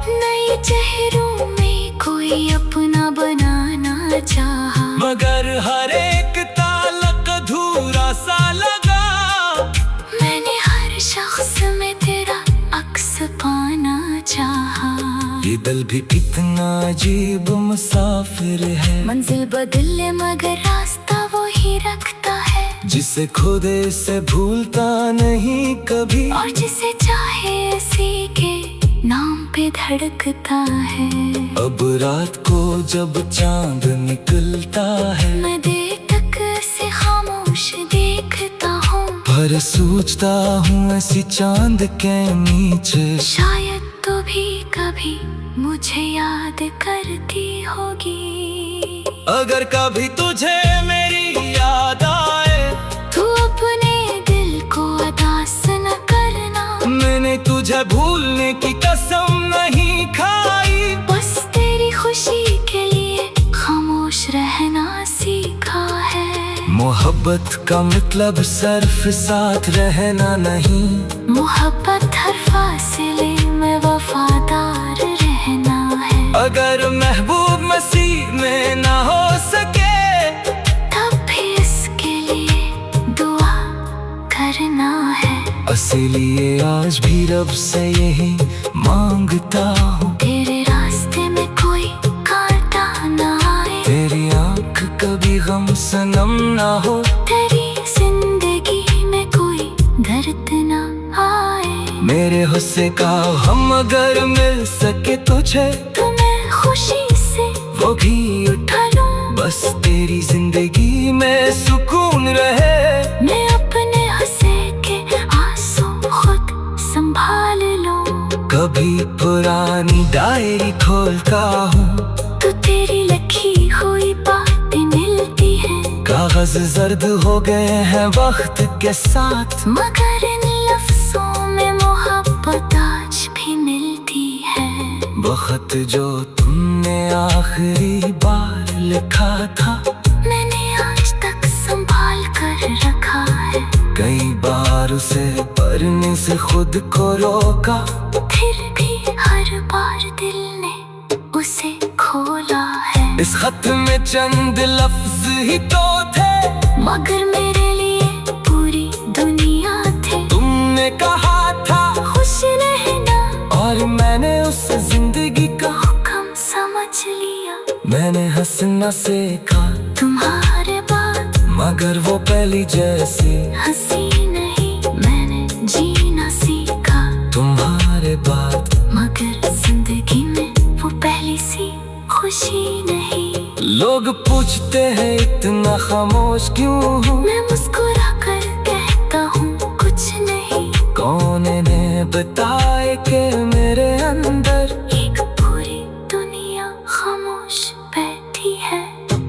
नए चेहरों में कोई अपना बनाना चाहा, मगर हर भी कितना अजीब मुसाफिर है। मंजिल बदले मगर रास्ता वो ही रखता है, जिसे खुद से भूलता नहीं कभी, और जिसे चाहे इसी के नाम पे धड़कता है। अब रात को जब चांद निकलता है, मैं देर से खामोश देखता हूँ, पर सोचता हूँ ऐसी चांद के नीचे शायद तो भी कभी मुझे याद करती होगी। अगर कभी तुझे मेरी याद आए, तू अपने दिल को उदास न करना, मैंने तुझे भूलने की कसम नहीं खाई, बस तेरी खुशी के लिए खामोश रहना सीखा है। मोहब्बत का मतलब सिर्फ साथ रहना नहीं, मोहब्बत हर फासले में वफादार रहना है। अगर महबूब मसीह में ना हो सके, तब भी इसके लिए दुआ करना है। इसीलिए आज भी रब से यही मांगता हूँ, तेरे रास्ते में कोई कांटा ना आए, तेरी आंख कभी गम सनम ना हो, तेरी जिंदगी में कोई दर्द ना आए। मेरे हुस्से का हम अगर मिल सके तुझे, तो मैं खुशी से वो भी उठा लूं, बस तेरी जिंदगी में सुकून रहे। मैं अपने हंसे के आंसू खुद संभाल लूं। कभी पुरानी डायरी खोलता हूँ, तो तेरी लिखी हुई बातें मिलती हैं, कागज जर्द हो गए हैं वक्त के साथ, मगर इन लफ्जों में मोहब्बत आज भी मिलती है। वो खत जो तुमने आखिरी बार लिखा था, मैंने आज तक संभाल कर रखा है। कई बार उसे पढ़ने से खुद को रोका, फिर भी हर बार दिल ने उसे खोला है। इस खत में चंद लफ्ज ही तो थे, मगर मेरे लिए पूरी दुनिया थे। तुमने कहा था खुश रहना, और मैंने उस जिंदगी का हुक्म समझ लिया। मैंने हंसना सीखा तुम्हारे बाद, मगर वो पहली जैसी हंसी नहीं मैंने जीना सीखा। तुम्हारे बाद, मगर जिंदगी में वो पहली सी खुशी नहीं। लोग पूछते हैं इतना खामोश क्यों हूँ, मैं मुस्कुरा कर कहता हूँ कुछ नहीं। कौन ने बताए कि मेरे अंदर एक पूरी दुनिया खामोश बैठी है।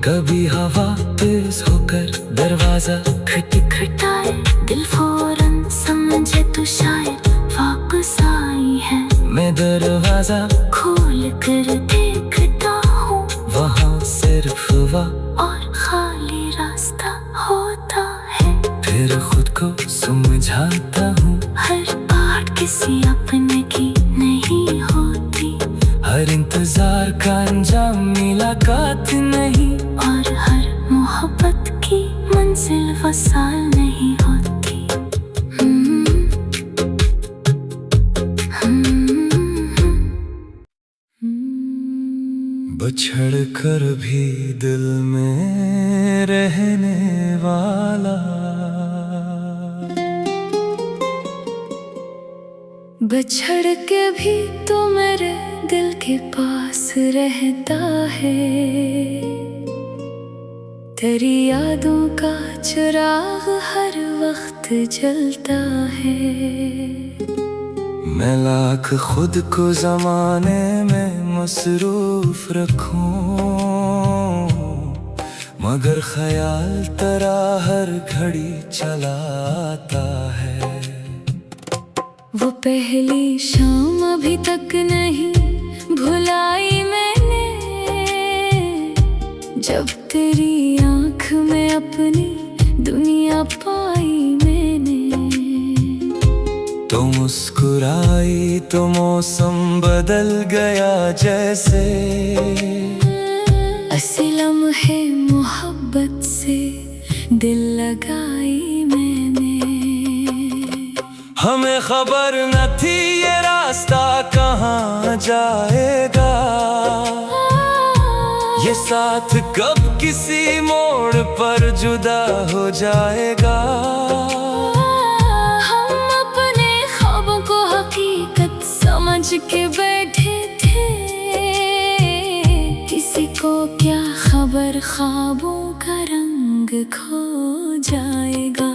कभी हवा तेज होकर दरवाजा खटखटाए, दिल फौरन समझे तो शायद वापस आई है। मैं दरवाजा खोल कर देखता हूँ, वहाँ सिर्फ और खाली रास्ता होता है। फिर खुद को समझाता हूँ, हर बात किसी अपने की नहीं होती, हर इंतजार का अंजाम मुलाकात नहीं, और हर मोहब्बत की मंजिल वसाल नहीं होती। बछड़ कर भी दिल में रहने वाला, बछड़ के भी तो मेरे दिल के पास रहता है। तेरी यादों का चिराग हर वक्त जलता है। मैं लाख खुद को जमाने में मसरूफ रखूं, मगर ख्याल तेरा हर घड़ी चलाता है। वो पहली शाम अभी तक नहीं भुलाई मैंने, जब तेरी आँख में अपनी दुनिया पाई मैंने। तो मुस्कुराई तो मौसम बदल गया जैसे, ऐसे लम्हे मोहब्बत से दिल लगाई मैंने। हमें खबर न थी ये रात रास्ता कहाँ जाएगा, ये साथ कब किसी मोड़ पर जुदा हो जाएगा। हम अपने ख्वाबों को हकीकत समझ के बैठे थे, किसी को क्या खबर ख्वाबों का रंग खो जाएगा।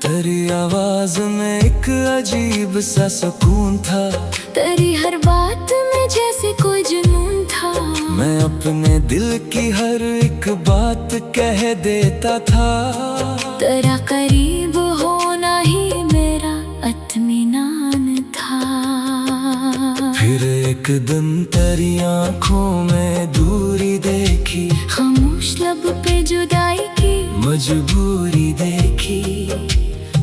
तेरी आवाज में एक अजीब सा सुकून था, तेरी हर बात में जैसे कोई जुनून था। मैं अपने दिल की हर एक बात कह देता था। तेरा करीब होना ही मेरा इत्मीनान था। फिर एक दिन तेरी आंखों में दूरी देखी, खामोश लब पे जुदाई की मजबूरी देखी।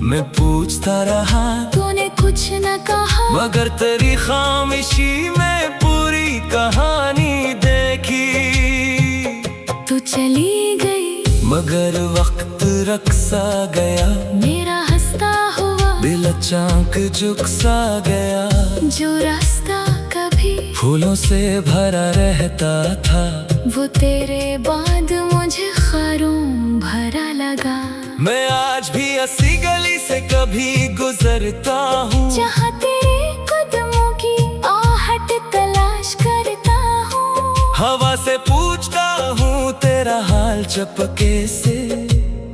मैं पूछता रहा, तूने कुछ न कहा, मगर तेरी खामोशी में पूरी कहानी देखी। तू चली गई मगर वक्त रख सा गया, मेरा हंसता हुआ दिल अचानक झुक सा गया। जो रास्ता कभी फूलों से भरा रहता था, वो तेरे बाद मुझे खारों भरा लगा। मैं आज भी ऐसी गली से कभी गुजरता हूँ, जहाँ तेरे कदमों की आहट तलाश करता हूँ। हवा से पूछता हूँ तेरा हाल चपके से,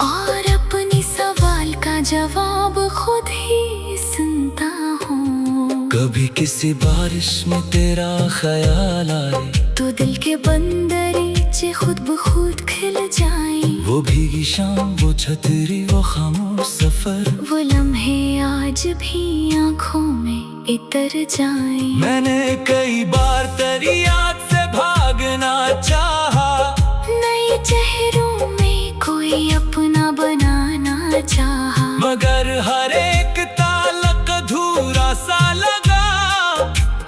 और अपनी सवाल का जवाब खुद ही सुनता हूँ। कभी किसी बारिश में तेरा ख्याल आए, तो दिल के बंदरीचे खुद ब खुद खिल जाए। वो भीगी शाम, वो छतरी, वो खामोश सफर, वो लम्हे आज भी आँखों में इतर जाए। मैंने कई बार तेरी याद से भागना चाहा, नए चेहरों में कोई अपना बनाना चाहा, मगर हर एक ताल्लुक अधूरा सा लगा।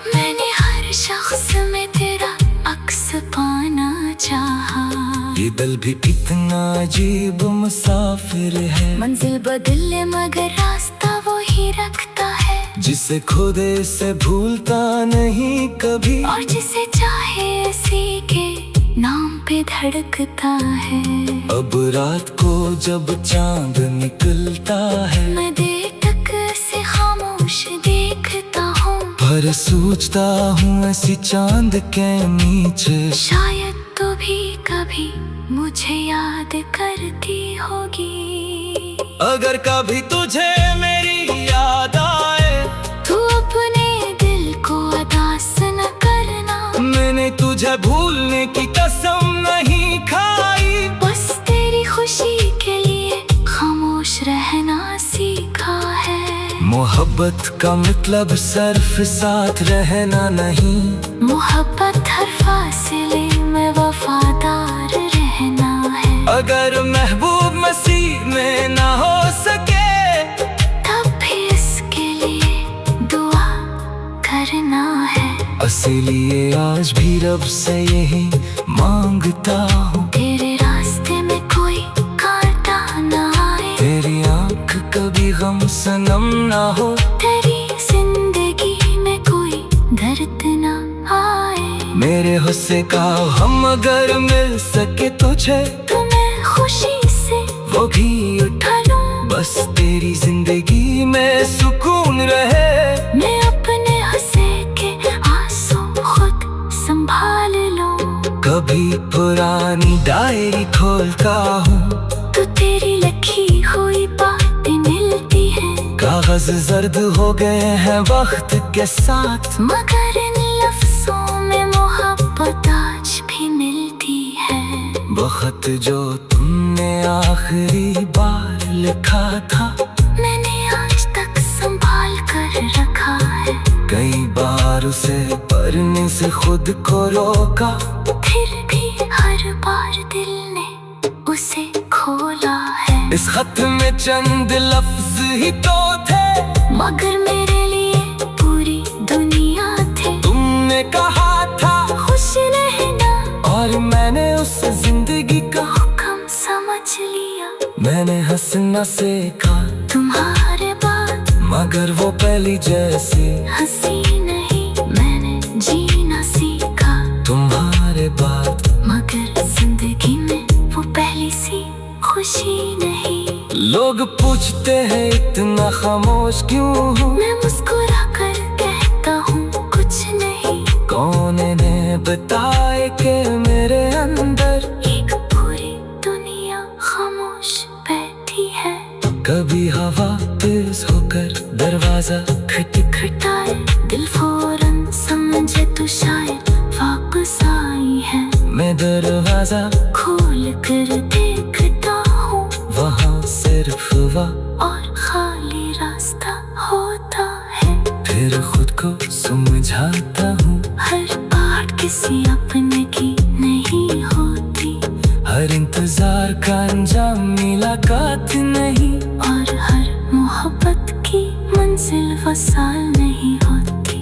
मैंने हर शख्स में तेरा अक्स पाना चाहा। ये दिल भी कितना अजीब मुसाफिर है, मंजिल बदले मगर रास्ता वो ही रखता है। जिसे खुद से भूलता नहीं कभी, और जिसे चाहे इसी के नाम पे धड़कता है। अब रात को जब चांद निकलता है, मैं देर तक से खामोश देखता हूँ, पर सोचता हूँ ऐसी चांद के नीचे शायद तो भी कभी मुझे याद करती होगी। अगर कभी तुझे मेरी याद आए, तू अपने दिल को उदास न करना, मैंने तुझे भूलने की कसम नहीं खाई। बस तेरी खुशी के लिए खामोश रहना सीखा है। मोहब्बत का मतलब सिर्फ साथ रहना नहीं, मोहब्बत हर फासले में वफादार रहना है। अगर महबूब मसीह में ना हो सके, तब भी इसके लिए दुआ करना है। इसीलिए आज भी रब से यही मांगता हूँ, तेरे रास्ते में कोई कांटा ना आए, तेरी आँख कभी गम सनम ना हो, तेरी जिंदगी में कोई दर्द ना आए। मेरे हुस्से का हम अगर मिल सके तुझे, तो मैं खुशी से वो भी उठा लूं। बस तेरी जिंदगी में सुकून रहे, मैं अपने हंसे के आंसू खुद संभाल लूं। कभी पुरानी डायरी खोलता हूँ, तो तेरी लिखी हुई बातें मिलती हैं, कागज जर्द हो गए हैं वक्त के साथ, मगर इन लफ्जों में मोहब्बत आज भी मिलती है। वक्त जो तुमने आखिरी बार लिखा था, मैंने आज तक संभाल कर रखा है। कई बार उसे पढ़ने से खुद को रोका, फिर भी हर बार दिल ने उसे खोला है। इस खत में चंद लफ्ज ही तो थे, मगर मेरे लिए पूरी दुनिया थे। तुमने कहा था खुश रहना, और मैंने उस जिंदगी का हुक्म समझ लिया। मैंने हंसना सीखा, तुम्हारे बाद मगर वो पहली जैसी हंसी नहीं मैंने जीना सीखा तुम्हारे बाद, मगर जिंदगी में वो पहली सी खुशी नहीं। लोग पूछते हैं इतना खामोश क्यों हूँ, मैं मुस्कुरा कर कहता हूँ कुछ नहीं। कौन ने बताए कि मेरे अंदर एक पूरी दुनिया खामोश बैठी है। कभी हवा तेज होकर दरवाजा खटखटाए दिल फौरन समझे तो शायद वापस आई है। मैं दरवाजा खोल कर देखता हूँ वहाँ सिर्फ और खाली रास्ता होता है। फिर खुद को समझाता हूँ हर बात किसी अपने की नहीं होती, हर इंतजार का अंजाम मुलाकात नहीं, और हर मोहब्बत की मंजिल वसाल नहीं होती।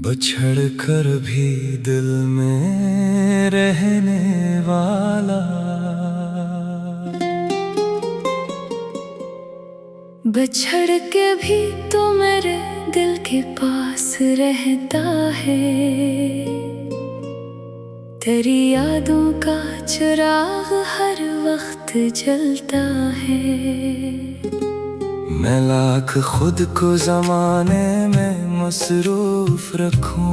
बछड़ कर भी दिल में रहने वाला, बछड़ के भी तो मेरे दिल के पास रहता है। तेरी यादों का चिराग हर वक्त जलता है। मैं लाख खुद को जमाने में मसरूफ रखूं,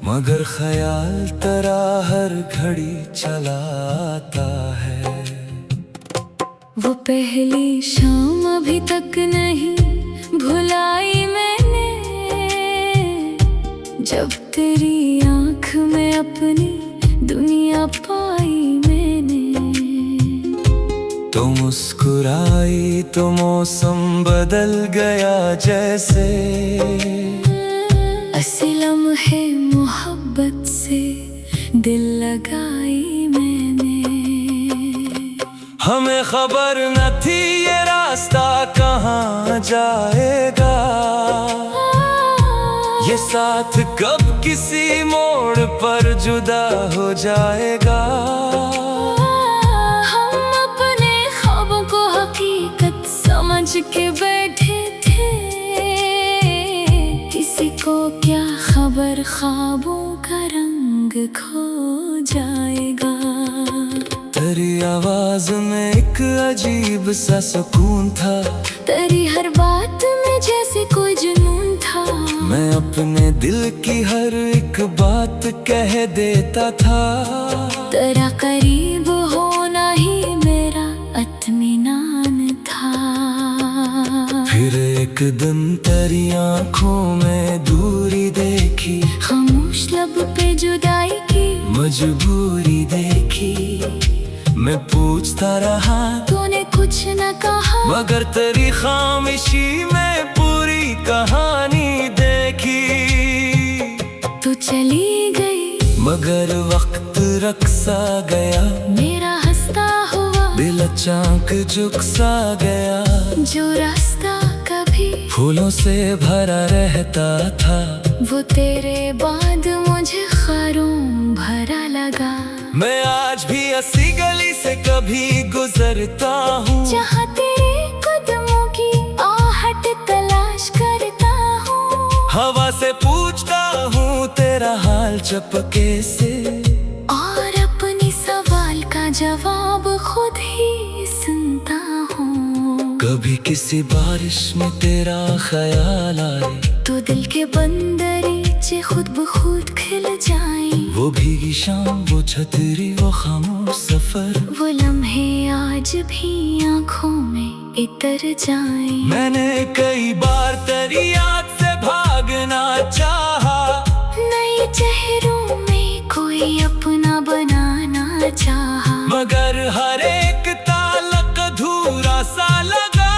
मगर ख्याल तेरा हर घड़ी चलाता है। वो पहली शाम अभी तक नहीं भुलाई मैंने, जब तेरी आँख में अपनी दुनिया पाई मैंने। तो मुस्कुराई तो मौसम बदल गया जैसे, ऐसे लम्हे मोहब्बत से दिल लगाई मैंने। हमें खबर न थी ये रास्ता कहाँ जाएगा, ये साथ कब किसी मोड़ पर जुदा हो जाएगा। हम अपने ख्वाबों को हकीकत समझ के बैठे थे, किसी को क्या खबर ख्वाबों का रंग खो जाएगा। तेरी आवाज में एक अजीब सा सुकून था, तेरी हर बात में जैसे कोई जुनून था। मैं अपने दिल की हर एक बात कह देता था, तेरा करीब होना ही मेरा इत्मीनान था। फिर एक दिन तेरी आँखों में दूरी देखी, खामोश लब पे जुदाई की मजबूरी देखी। मैं पूछता रहा तूने कुछ न कहा, मगर तेरी खामोशी में पूरी कहानी देखी। तू चली गई मगर वक्त रख सा गया, मेरा हंसता हुआ दिल अचानक झुक सा गया। जो रास्ता कभी फूलों से भरा रहता था, वो तेरे बाद मुझे खारों भरा लगा। मैं आज भी ऐसी गली से कभी गुजरता हूँ, जहाँ तेरे कदमों की आहट तलाश करता हूँ। हवा से पूछता हूँ तेरा हाल चपके से, और अपनी सवाल का जवाब खुद ही सुनता हूँ। कभी किसी बारिश में तेरा ख्याल आए, तो दिल के बंदरीचे खुद ब खुद खिल जाए। वो भीगी शाम, वो छतरी, वो खामोश सफर, वो लम्हे आज भी आँखों में इतर जाए। मैंने कई बार तेरी याद से भागना चाहा, नए चेहरों में कोई अपना बनाना चाहा, मगर हर एक ताल्लुक अधूरा सा लगा।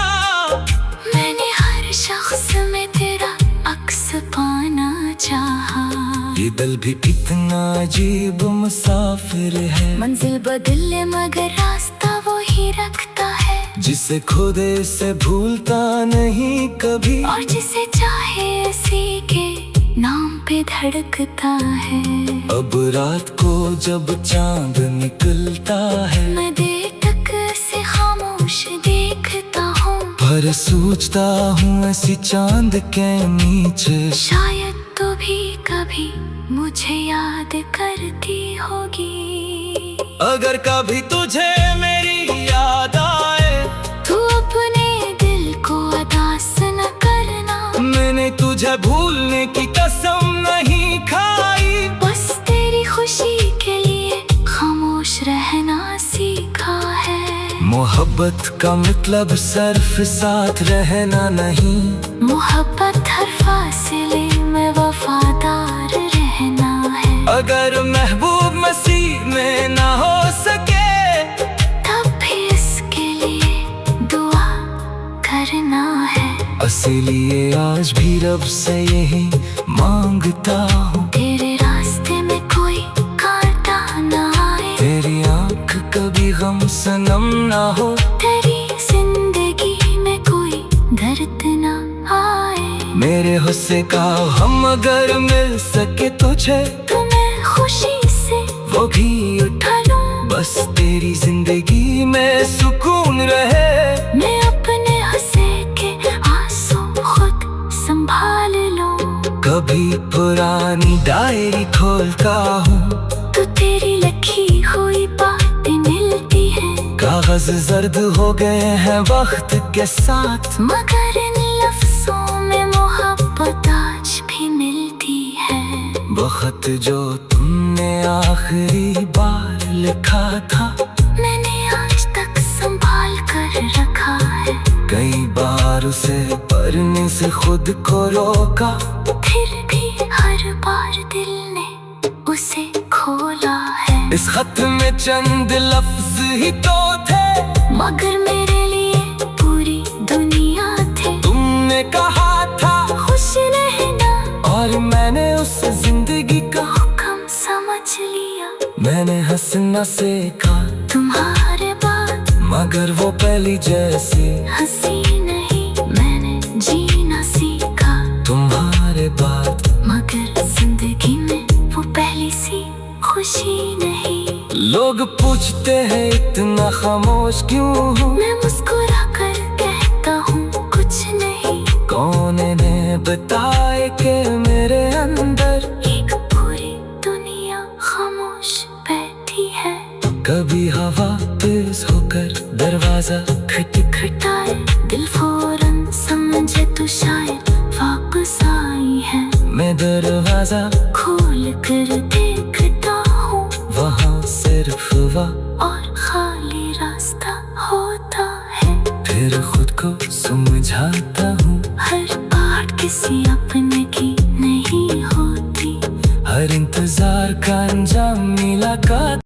मैंने हर शख्स में तेरा अक्स पाना चाहा। ये दिल भी कितना अजीब मुसाफिर है, मंजिल बदले मगर रास्ता वो ही रखता है। जिसे खुदे से भूलता नहीं कभी, और जिसे चाहे इसी के नाम पे में धड़कता है। अब रात को जब चांद निकलता है, मैं बेटक से खामोश देखता हूँ, पर सोचता हूँ ऐसी चांद के नीचे शायद तो भी कभी मुझे याद करती होगी। अगर कभी तुझे मेरी याद आए, तू अपने दिल को उदास न करना, मैंने तुझे भूलने की कसम नहीं खाई। बस तेरी खुशी के लिए खामोश रहना सीखा है। मोहब्बत का मतलब सिर्फ साथ रहना नहीं, मोहब्बत हर फासले में वफादार रहना है। अगर महबूब मसीह में ना हो सके, तब भी इसके लिए दुआ करना है। इसीलिए आज भी रब से यही मांगता हूँ, तेरे रास्ते में कोई कांटा ना आए, तेरी आंख कभी गम सनम ना हो, तेरी जिंदगी में कोई दर्द ना आए। मेरे हुस्से का हम अगर मिल सके तुझे, तो मैं खुशी से वो भी उठा लूं, बस तेरी जिंदगी में सुकून रहे। मैं अपने हंसे के आंसू खुद संभाल लूं। कभी पुरानी डायरी खोलता हूँ, तो तेरी लिखी हुई बातें मिलती है, कागज जर्द हो गए हैं वक्त के साथ, मगर इन लफ्जों में मोहब्बत आज भी मिलती है। वो खत जो तुमने आखिरी बार लिखा था, मैंने आज तक संभाल कर रखा है। कई बार उसे पढ़ने से खुद को रोका, फिर भी हर बार दिल ने उसे खोला है। इस खत में चंद लफ्ज ही तो थे, मगर मेरे लिए पूरी दुनिया थे। तुमने कहा था खुश रहना, और मैंने उस जिंदगी का हुक्म समझ लिया। मैंने हंसना सीखा तुम्हारे बाद मगर वो पहली जैसी हंसी नहीं, मैंने जीना सीखा तुम्हारे बाद, मगर जिंदगी में वो पहली सी खुशी नहीं। लोग पूछते हैं इतना खामोश क्यों हूँ, मैं मुस्कुरा कर कहता हूँ कुछ नहीं। कौन ने बताए कि मेरे अंदर एक पूरी दुनिया खामोश बैठी है। कभी हवा तेज होकर दरवाजा खटखटाए, दिल फौरन समझे तो शायद वापस आई है। मैं दरवाजा खोल कर देखता हूँ, वहाँ सिर्फ और खाली रास्ता होता है। फिर खुद को समझाता हूँ, हर बार किसी अपने की